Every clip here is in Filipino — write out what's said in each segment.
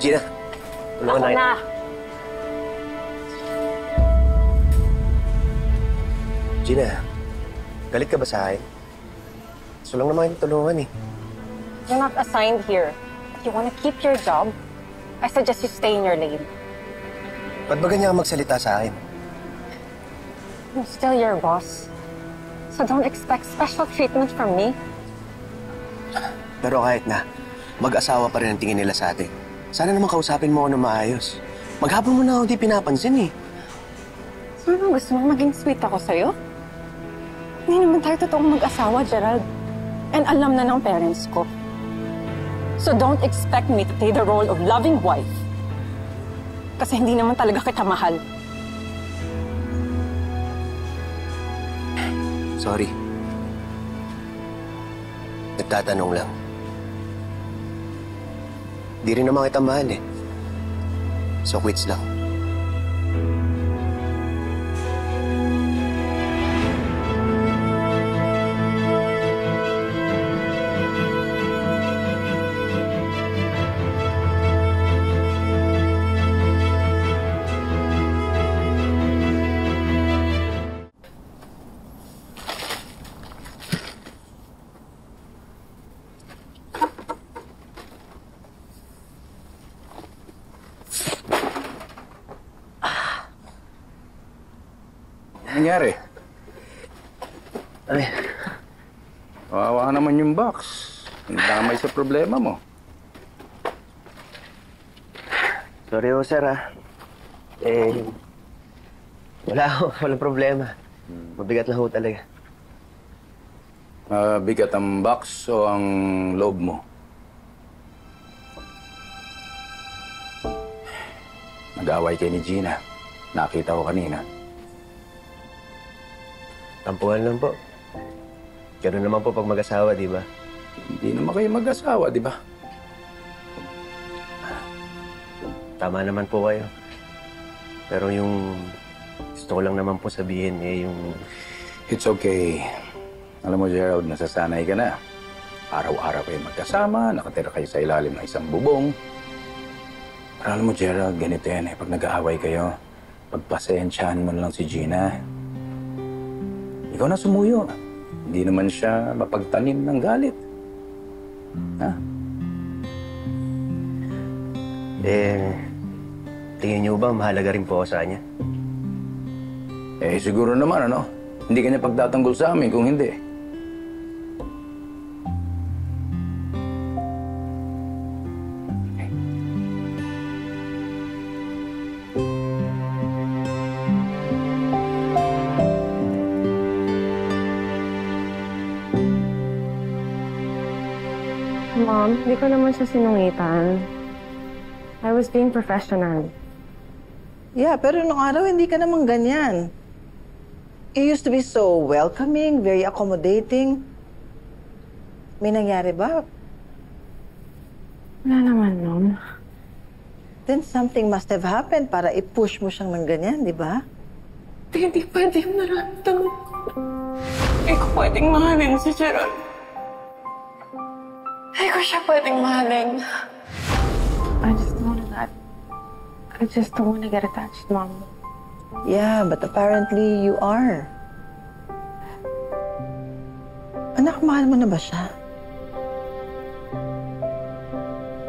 Gina, tulungan na. Gina, galit ka ba sa akin? Gusto lang naman yung tulungan eh. You're not assigned here. If you wanna keep your job, I suggest you stay in your lane. Ba't ba ganyan ka magsalita sa akin? I'm still your boss. So don't expect special treatment from me. Pero kahit na, mag-asawa pa rin ang tingin nila sa atin. Sana naman kausapin mo ako ng maayos. Maghapon mo na ako di pinapansin eh. So ano, gusto mo maging sweet ako sa'yo? Hindi naman tayo totoong mag-asawa, Gerald. And alam na ng parents ko. So don't expect me to play the role of loving wife. Kasi hindi naman talaga kita mahal. Sorry. Nagtatanong lang. Di rin naman kita mahal eh. So quits lang. Nangyari? Ay. Kawawa naman yung box. Damay sa problema mo. Sorry ho, sir ah. Walang problema. Mabigat lang ho talaga. Mabigat ang box o ang loob mo? Nag-away kay ni Gina. Nakita ko kanina. Tampuhan lang po. Ganoon naman po pag mag-asawa, di ba? Hindi naman kayo mag-asawa, di ba? Tama naman po kayo. Pero yung gusto ko lang naman po sabihin yung... It's okay. Alam mo, Gerald, nasasanay ka na. Araw-araw kayo magkasama, nakatira kayo sa ilalim ng isang bubong. Pero alam mo, Gerald, ganito yan eh. Pag nag-aaway kayo, pagpasensyahan mo na lang si Gina. Ikaw na sumuyo. Hindi naman siya mapagtanim ng galit. Ha? Tingin niyo ba mahalaga rin po ako sa kanya? Siguro naman, ano? Hindi ka niya pagtatanggol sa amin kung hindi. Mom, hindi ko naman siya sinungitan. I was being professional. Yeah, pero nung araw hindi ka naman ganyan. You used to be so welcoming, very accommodating. May nangyari ba? Wala naman, Mom. Then something must have happened para i-push mo siyang ng ganyan, di ba? Hindi pwede yung nararamdaman ko. Hindi ko pwedeng mahalin si Gerald. Hindi ko siya pwedeng mahalin. I just don't wanna get attached, Mom. Yeah, but apparently you are. Anak, mahal mo na ba siya?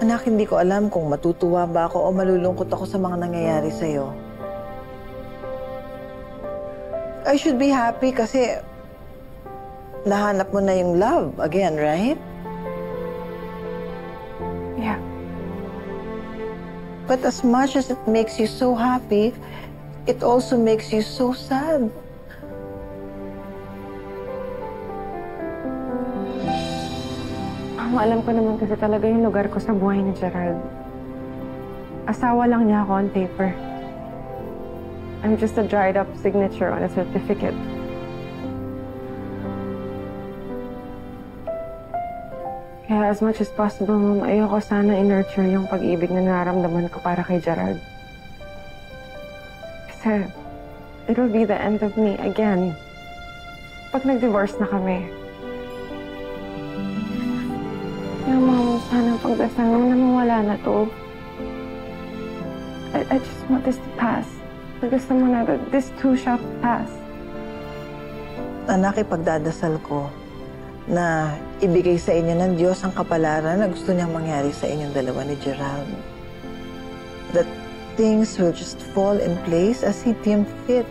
Anak, hindi ko alam kung matutuwa ba ako o malulungkot ako sa mga nangyayari sa'yo. I should be happy kasi nahanap mo na yung love again, right? Yeah. But as much as it makes you so happy, it also makes you so sad. Alam ko naman kasi talaga yung lugar ko sa buhay ni Gerald. Asawa lang niya ako on paper. I'm just a dried-up signature on a certificate. Kaya as much as possible, Mom, ayoko sana i-nurture yung pag-ibig na nararamdaman ko para kay Gerald. Kasi it'll be the end of me again. Pag nag-divorce na kami. Kaya, Mom, sana pagdasal mo na mawala na to. I just want this to pass. Gusto mo na, this too shall pass. Anak, ipagdadasal ko na ibigay sa inyo ng Diyos ang kapalaran na gusto niyang mangyari sa inyong dalawa ni Gerald. That things will just fall in place as He deemed fit.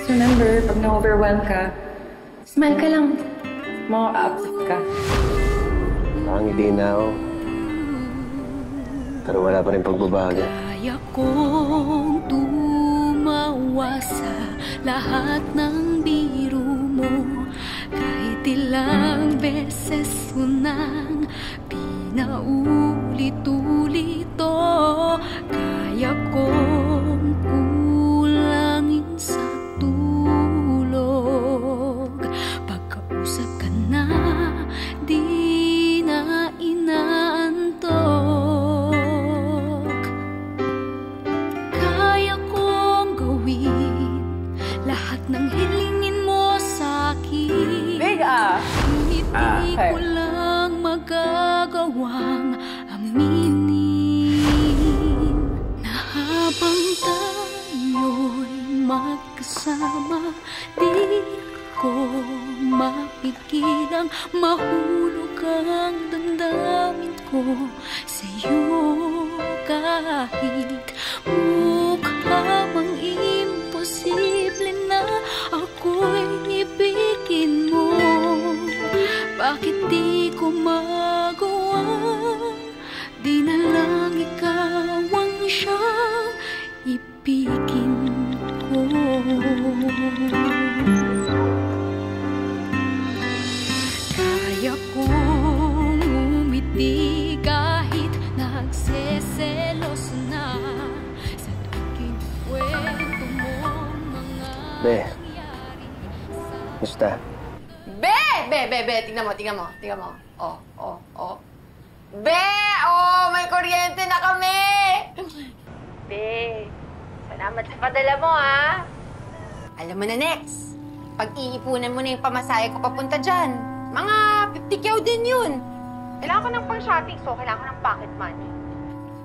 So remember, pag na-overwhelm ka, smile ka lang. Maka-upset ka. Nakangiti na ako. Pero wala pa rin pagbabago. Kaya kong tumawa sa lahat ng biro mo. Kahit ilang beses ko nang pinaulit-ulit to. Kaya kong kulangin sa tulog. Pagkausap ka na, di na inaantok. Kaya kong gawin lahat ng hilingin mo sa'kin. Big ah! Ngunit di ko lang magagawang aminin na habang tayo'y magkasama, di ko mapigilang mahulog ang damdamin ko sa'yo. Kahit mukha mang imposible na ako'y ibigin mo, bakit di ko magawa? Di na lang ikaw ang siyang ibigin ko. Kaya kong umiti kahit nagseselos na sa tuwing kwento mo mga Be, musta? Be! Tingnan mo. Be! Oh, may kuryente na kami! Be, salamat sa padala mo, ha? Alam mo na, next. Pag-iipunan mo na yung pamasahe ko papunta dyan. Mga 50 kyaw din yun. Kailangan ko ng pang-shopping, so kailangan ko ng pocket money.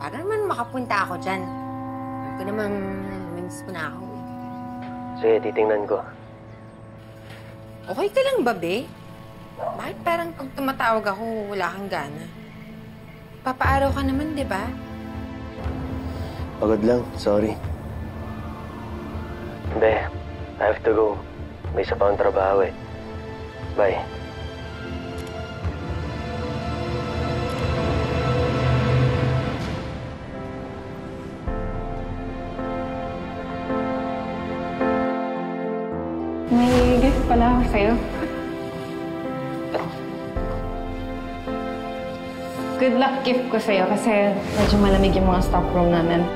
Para naman makapunta ako dyan. Alam ko naman, namiss mo na ako. Sige, titingnan ko. Okay ka lang ba, Be? Bakit parang pag tumatawag ako, wala kang gana? Papaaraw ka naman, di ba? Pagod lang, sorry. Be, I have to go. May isa pa akong trabaho eh. Bye. May gift pala ako sa'yo. Good luck gift ko sa'yo kasi medyo malamig yung mga stock room namin.